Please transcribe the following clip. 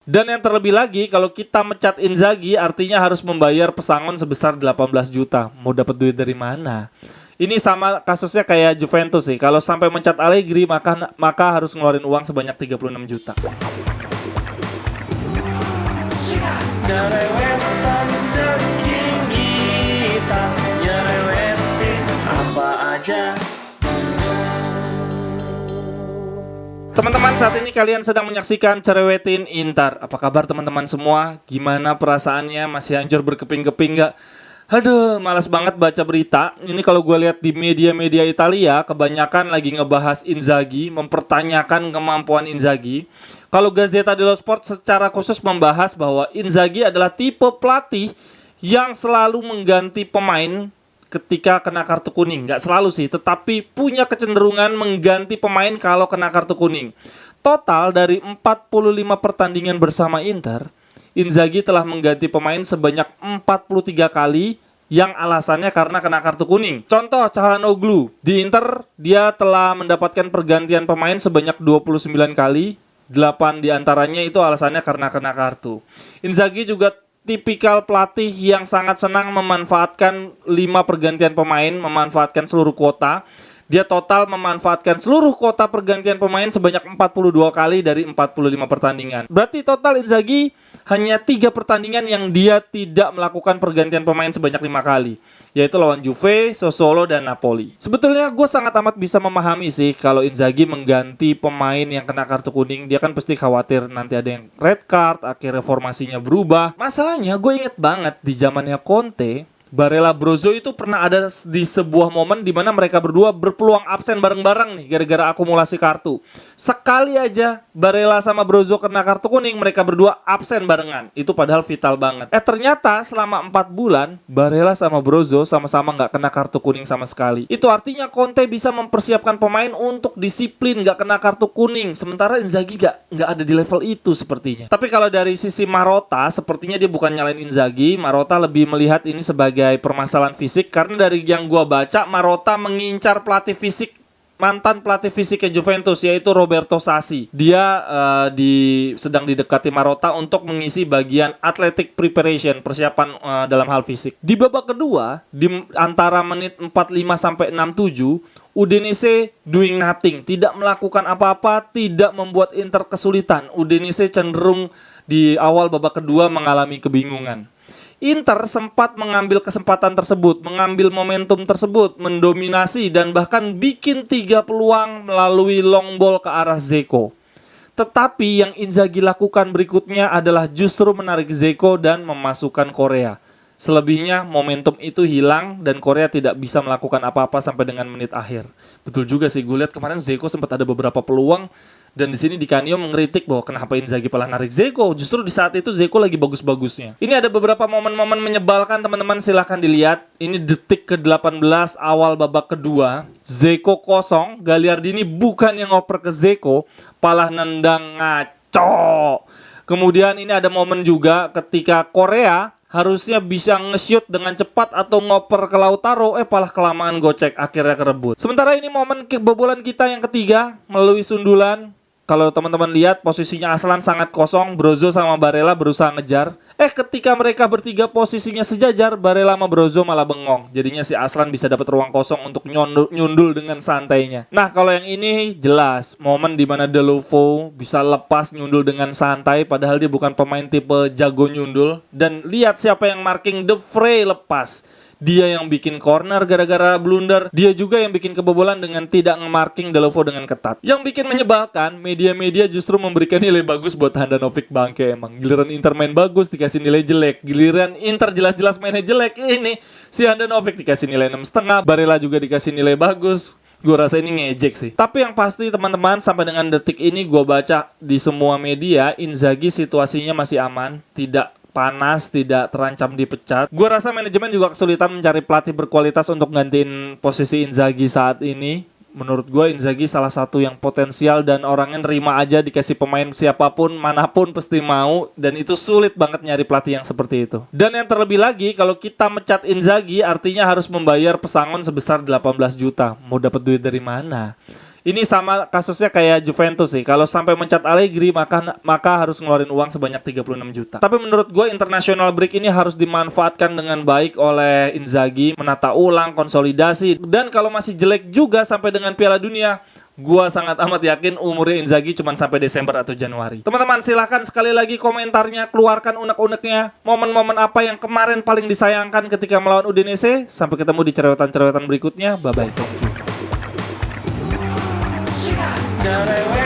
Dan yang terlebih lagi, kalau kita mecat Inzaghi artinya harus membayar pesangon sebesar 18 juta. Mau dapat duit dari mana? Ini sama kasusnya kayak Juventus sih. Kalau sampai mencat Allegri maka harus ngeluarin uang sebanyak 36 juta. Cerewetan ceking kita nyerewetin apa aja. Teman-teman, saat ini kalian sedang menyaksikan Cerewetin Intar. Apa kabar teman-teman semua? Gimana perasaannya? Masih hancur berkeping-keping gak? Aduh, malas banget baca berita. Ini kalau gue lihat di media-media Italia, kebanyakan lagi ngebahas Inzaghi, mempertanyakan kemampuan Inzaghi. Kalau Gazzetta dello Sport secara khusus membahas bahwa Inzaghi adalah tipe pelatih yang selalu mengganti pemain ketika kena kartu kuning. Nggak selalu sih, tetapi punya kecenderungan mengganti pemain kalau kena kartu kuning. Total dari 45 pertandingan bersama Inter, Inzaghi telah mengganti pemain sebanyak 43 kali yang alasannya karena kena kartu kuning. Contoh Çalhanoğlu, di Inter dia telah mendapatkan pergantian pemain sebanyak 29 kali, 8 diantaranya itu alasannya karena kena kartu. Inzaghi juga tipikal pelatih yang sangat senang memanfaatkan 5 pergantian pemain, memanfaatkan seluruh kuota. Dia total memanfaatkan seluruh kuota pergantian pemain sebanyak 42 kali dari 45 pertandingan. Berarti total Inzaghi hanya 3 pertandingan yang dia tidak melakukan pergantian pemain sebanyak 5 kali, yaitu lawan Juve, Sassuolo, dan Napoli. Sebetulnya gue sangat amat bisa memahami sih kalau Inzaghi mengganti pemain yang kena kartu kuning. Dia kan pasti khawatir nanti ada yang red card, akhirnya formasinya berubah. Masalahnya gue inget banget di zamannya Conte, Barella Brozo itu pernah ada di sebuah momen di mana mereka berdua berpeluang absen bareng-bareng nih gara-gara akumulasi kartu. Sekali aja Barella sama Brozo kena kartu kuning, mereka berdua absen barengan. Itu padahal vital banget. Ternyata selama 4 bulan Barella sama Brozo sama-sama gak kena kartu kuning sama sekali. Itu artinya Conte bisa mempersiapkan pemain untuk disiplin gak kena kartu kuning. Sementara Inzaghi gak ada di level itu sepertinya. Tapi kalau dari sisi Marotta, sepertinya dia bukan nyalain Inzaghi. Marotta lebih melihat ini sebagai permasalahan fisik, karena dari yang gua baca Marotta mengincar pelatih fisik, mantan pelatih fisiknya Juventus, yaitu Roberto Sassi. Dia sedang didekati Marotta untuk mengisi bagian athletic preparation, persiapan dalam hal fisik. Di babak kedua, di antara menit 45 sampai 67, Udinese doing nothing, tidak melakukan apa-apa, tidak membuat Inter kesulitan. Udinese cenderung di awal babak kedua mengalami kebingungan. Inter sempat mengambil kesempatan tersebut, mengambil momentum tersebut, mendominasi dan bahkan bikin 3 peluang melalui long ball ke arah Dzeko. Tetapi yang Inzaghi lakukan berikutnya adalah justru menarik Dzeko dan memasukkan Korea. Selebihnya momentum itu hilang dan Korea tidak bisa melakukan apa-apa sampai dengan menit akhir. Betul juga sih, gue lihat kemarin Dzeko sempat ada beberapa peluang. Dan di sini Di Canio mengkritik bahwa kenapa Inzaghi malah narik Dzeko. Justru di saat itu Dzeko lagi bagus-bagusnya. Ini ada beberapa momen-momen menyebalkan, teman-teman, silahkan dilihat. Ini detik ke-18 awal babak kedua. Dzeko kosong, Gagliardini bukan yang ngoper ke Dzeko, malah nendang ngaco. Kemudian ini ada momen juga ketika Korea harusnya bisa nge-shoot dengan cepat atau ngoper ke Lautaro, malah kelamaan gocek, akhirnya kerebut. Sementara ini momen kebobolan kita yang ketiga melalui sundulan. Kalau teman-teman lihat posisinya Aslan sangat kosong, Brozo sama Barella berusaha ngejar. Ketika mereka bertiga posisinya sejajar, Barella sama Brozo malah bengong. Jadinya si Aslan bisa dapat ruang kosong untuk nyundul dengan santainya. Nah, kalau yang ini jelas momen di mana Deulofeu bisa lepas nyundul dengan santai padahal dia bukan pemain tipe jago nyundul. Dan lihat siapa yang marking, De Vrij lepas. Dia yang bikin corner gara-gara blunder. Dia juga yang bikin kebobolan dengan tidak nge-marking Deulofeu dengan ketat. Yang bikin menyebalkan, media-media justru memberikan nilai bagus buat Handanovic, bangke emang. Giliran Inter main bagus dikasih nilai jelek. Giliran Inter jelas-jelas mainnya jelek, ini si Handanovic dikasih nilai 6,5. Barella juga dikasih nilai bagus. Gue rasa ini ngejek sih. Tapi yang pasti teman-teman, sampai dengan detik ini gue baca di semua media, Inzaghi situasinya masih aman, tidak panas, tidak terancam dipecat. Gue rasa manajemen juga kesulitan mencari pelatih berkualitas untuk gantiin posisi Inzaghi saat ini. Menurut gue Inzaghi salah satu yang potensial dan orangnya nerima aja, dikasih pemain siapapun, manapun pasti mau. Dan itu sulit banget nyari pelatih yang seperti itu. Dan yang terlebih lagi, kalau kita mecat Inzaghi artinya harus membayar pesangon sebesar 18 juta. Mau dapat duit dari mana? Ini sama kasusnya kayak Juventus sih. Kalau sampai mencat Allegri maka harus ngeluarin uang sebanyak 36 juta. Tapi menurut gue international break ini harus dimanfaatkan dengan baik oleh Inzaghi, menata ulang, konsolidasi. Dan kalau masih jelek juga sampai dengan Piala Dunia, gua sangat amat yakin umurnya Inzaghi cuma sampai Desember atau Januari. Teman-teman silahkan sekali lagi komentarnya, keluarkan unek-uneknya. Momen-momen apa yang kemarin paling disayangkan ketika melawan Udinese. Sampai ketemu di cerewetan-cerewetan berikutnya. Bye-bye. Thank you. Cerewet